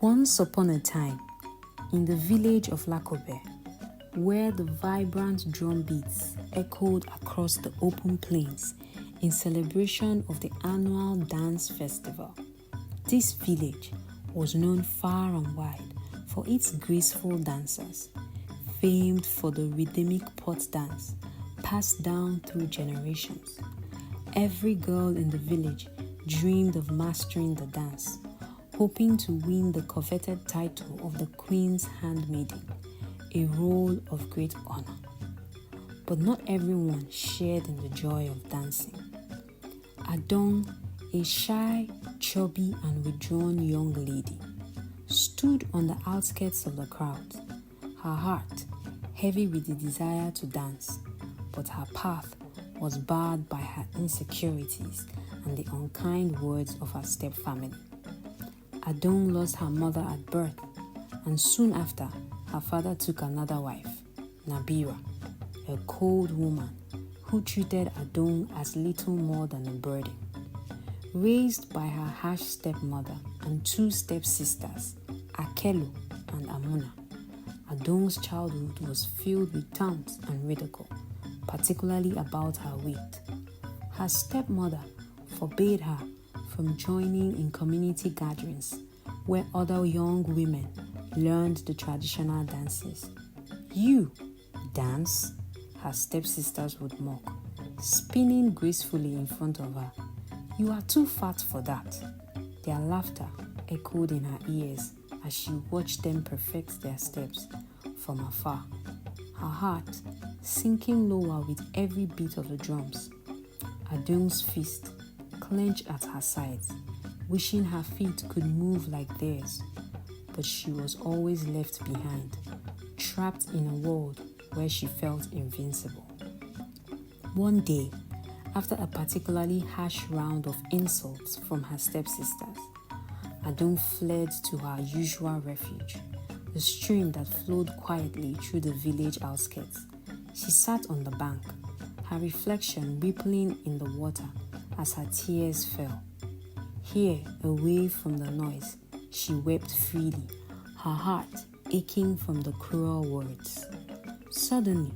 Once upon a time, in the village of Lakobe, where the vibrant drum beats echoed across the open plains in celebration of the annual dance festival, this village was known far and wide for its graceful dancers, famed for the rhythmic pot dance passed down through generations. Every girl in the village dreamed of mastering the dance, hoping to win the coveted title of the Queen's handmaiden, a role of great honor. But not everyone shared in the joy of dancing. Adong, a shy, chubby and withdrawn young lady, stood on the outskirts of the crowd, her heart heavy with the desire to dance, but her path was barred by her insecurities and the unkind words of her stepfamily. Adong lost her mother at birth, and soon after, her father took another wife, Nabira, a cold woman who treated Adong as little more than a burden. Raised by her harsh stepmother and two stepsisters, Acholi and Amuna, Adong's childhood was filled with taunts and ridicule, particularly about her weight. Her stepmother forbade her from joining in community gatherings where other young women learned the traditional dances. "You dance?" her stepsisters would mock, spinning gracefully in front of her. "You are too fat for that." Their laughter echoed in her ears as she watched them perfect their steps from afar, her heart sinking lower with every beat of the drums. Adong's fist clenched at her sides, wishing her feet could move like theirs, but she was always left behind, trapped in a world where she felt invincible. One day, after a particularly harsh round of insults from her stepsisters, Adong fled to her usual refuge, the stream that flowed quietly through the village outskirts. She sat on the bank, her reflection rippling in the water as her tears fell. Here, away from the noise, she wept freely, her heart aching from the cruel words. Suddenly,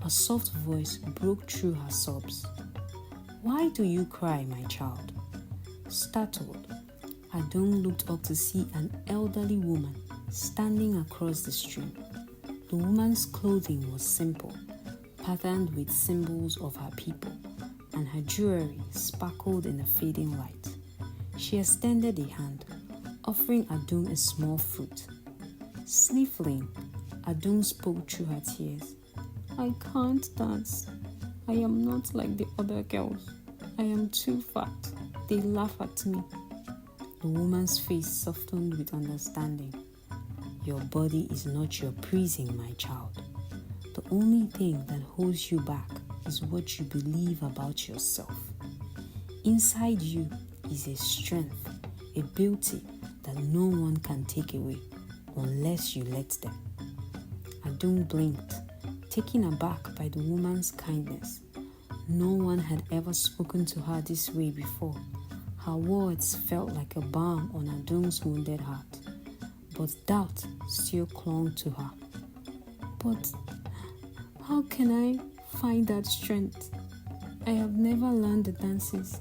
a soft voice broke through her sobs. "Why do you cry, my child?" Startled, Adong looked up to see an elderly woman standing across the stream. The woman's clothing was simple, patterned with symbols of her people, and her jewelry sparkled in the fading light. She extended a hand, offering Adong a small fruit. Sniffling, Adong spoke through her tears. "I can't dance. I am not like the other girls. I am too fat. They laugh at me." The woman's face softened with understanding. "Your body is not your prison, my child. The only thing that holds you back is what you believe about yourself. Inside you is a strength, a beauty that no one can take away unless you let them." Adong blinked, taken aback by the woman's kindness. No one had ever spoken to her this way before. Her words felt like a balm on Adong's wounded heart, but doubt still clung to her. "But how can I find that strength? I have never learned the dances.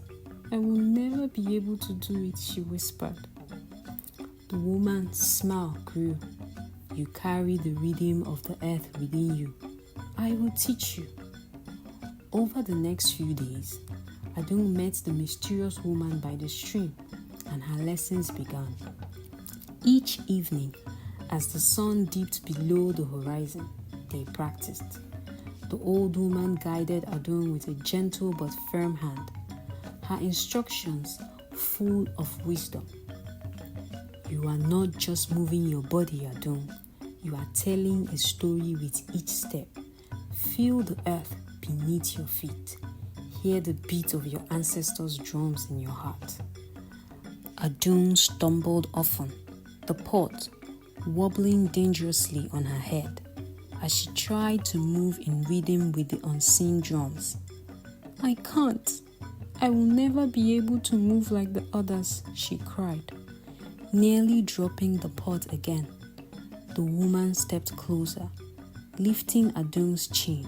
I will never be able to do it," she whispered. The woman's smile grew. "You carry the rhythm of the earth within you. I will teach you." Over the next few days, Adong met the mysterious woman by the stream, and her lessons began. Each evening, as the sun dipped below the horizon, they practiced. The old woman guided Adong with a gentle but firm hand, her instructions full of wisdom. "You are not just moving your body, Adong. You are telling a story with each step. Feel the earth beneath your feet. Hear the beat of your ancestors' drums in your heart." Adong stumbled often, the pot wobbling dangerously on her head as she tried to move in rhythm with the unseen drums. "I can't. I will never be able to move like the others," she cried. Nearly dropping the pot again, the woman stepped closer, lifting Adong's chin.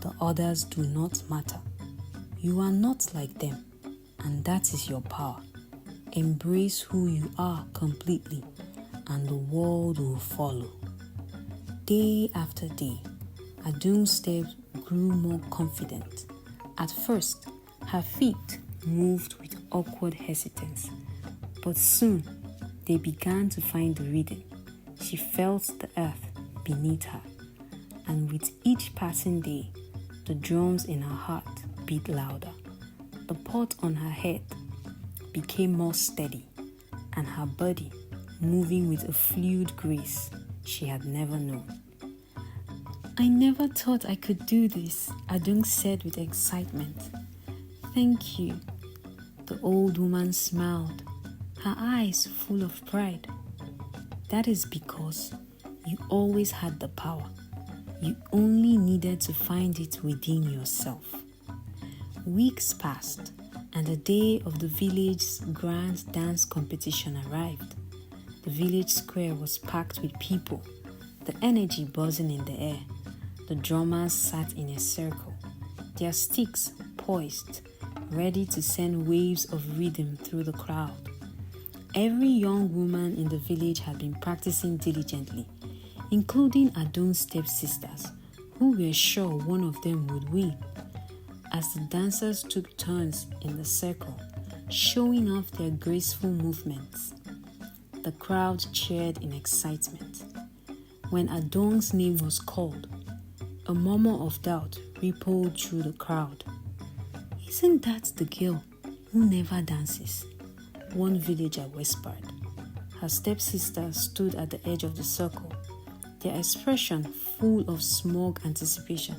The others do not matter. You are not like them, and that is your power. Embrace who you are completely, and the world will follow. Day after day, Adong's steps grew more confident. At first, her feet moved with awkward hesitance, but soon they began to find the rhythm. She felt the earth beneath her, and with each passing day, the drums in her heart beat louder. The pot on her head became more steady, and her body moving with a fluid grace she had never known. I never thought I could do this, Adong said with excitement. Thank you. The old woman smiled, her eyes full of pride. That is because you always had the power. You only needed to find it within yourself. Weeks passed, and the day of the village's grand dance competition arrived. The village square was packed with people, the energy buzzing in the air. The drummers sat in a circle, their sticks poised, ready to send waves of rhythm through the crowd. Every young woman in the village had been practicing diligently, including Adong's stepsisters, who were sure one of them would win. As the dancers took turns in the circle, showing off their graceful movements, the crowd cheered in excitement. When Adong's name was called, a murmur of doubt rippled through the crowd. Isn't that the girl who never dances? One villager whispered. Her stepsister stood at the edge of the circle, their expression full of smug anticipation.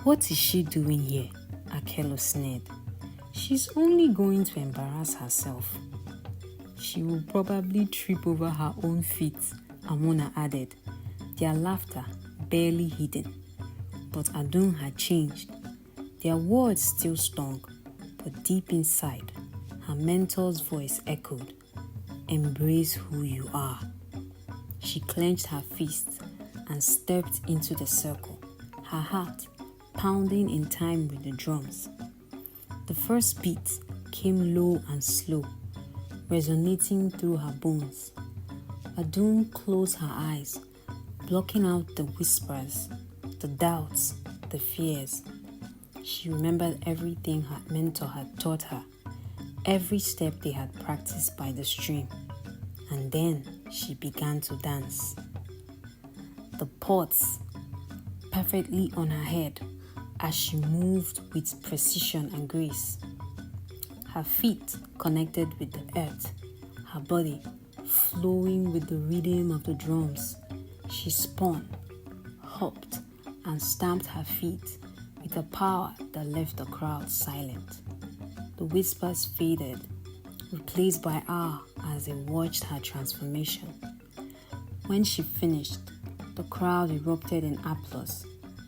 What is she doing here? Acholi sneered. She's only going to embarrass herself. She will probably trip over her own feet, Amona added, their laughter barely hidden. But Adong had changed. Their words still stung, but deep inside, her mentor's voice echoed, "Embrace who you are." She clenched her fists and stepped into the circle, her heart pounding in time with the drums. The first beat came low and slow, resonating through her bones. Adong closed her eyes, blocking out the whispers, the doubts, the fears. She remembered everything her mentor had taught her, every step they had practiced by the stream. And then she began to dance. The pots perfectly on her head as she moved with precision and grace. Her feet connected with the earth, her body flowing with the rhythm of the drums. She spun, hopped, and stamped her feet with a power that left the crowd silent. The whispers faded, replaced by awe as they watched her transformation. When she finished, the crowd erupted in applause.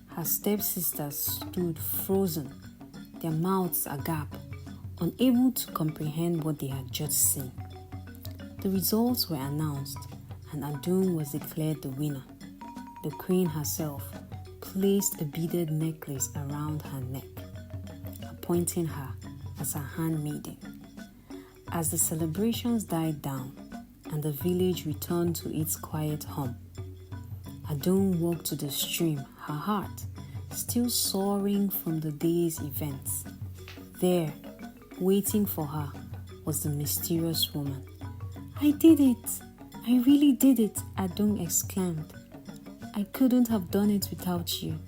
Her stepsisters stood frozen, their mouths agape, unable to comprehend what they had just seen. The results were announced, and Adong was declared the winner. The queen herself placed a beaded necklace around her neck, appointing her as her handmaiden. As the celebrations died down and the village returned to its quiet hum, Adong walked to the stream, her heart still soaring from the day's events. There, waiting for her, was the mysterious woman. "I did it! I really did it!" Adong exclaimed. "I couldn't have done it without you."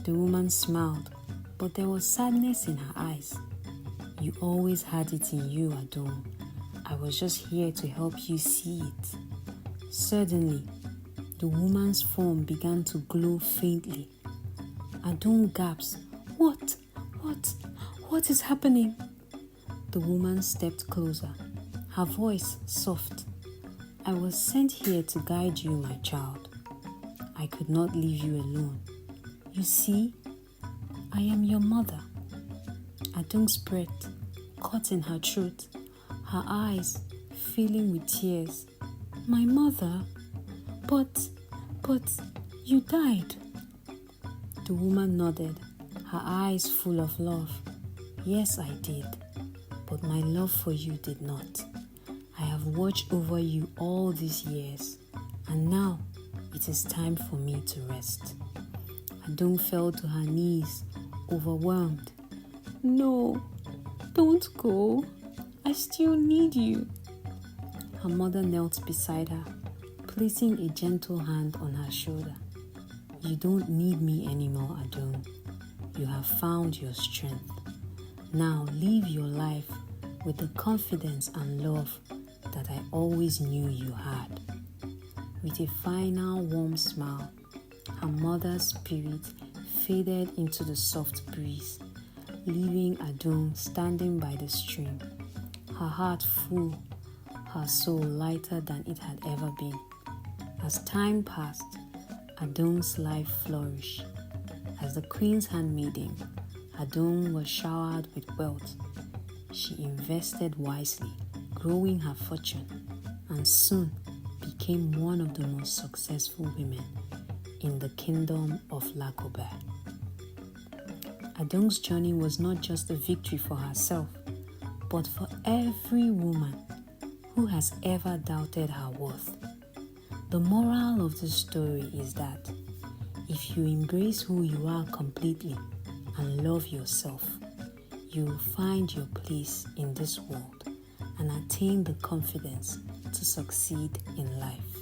The woman smiled, but there was sadness in her eyes. "You always had it in you, Adong. I was just here to help you see it." Suddenly, the woman's form began to glow faintly. Adong gasped, What is happening?" The woman stepped closer, her voice soft. "I was sent here to guide you, my child. I could not leave you alone. You see, I am your mother." Adong's breath caught in her throat, her eyes filling with tears. My mother? But you died. The woman nodded, her eyes full of love. Yes, I did, but my love for you did not. I have watched over you all these years, and now it is time for me to rest. Adong fell to her knees, overwhelmed. No, don't go. I still need you. Her mother knelt beside her, placing a gentle hand on her shoulder. You don't need me anymore, Adong. You have found your strength. Now live your life with the confidence and love that I always knew you had. With a final warm smile, her mother's spirit faded into the soft breeze, leaving Adong standing by the stream, her heart full, her soul lighter than it had ever been. As time passed, Adong's life flourished. As the queen's handmaiden, Adong was showered with wealth. She invested wisely, growing her fortune, and soon became one of the most successful women in the kingdom of Lakobe. Adong's journey was not just a victory for herself, but for every woman who has ever doubted her worth. The moral of the story is that if you embrace who you are completely and love yourself, you will find your place in this world and attain the confidence to succeed in life.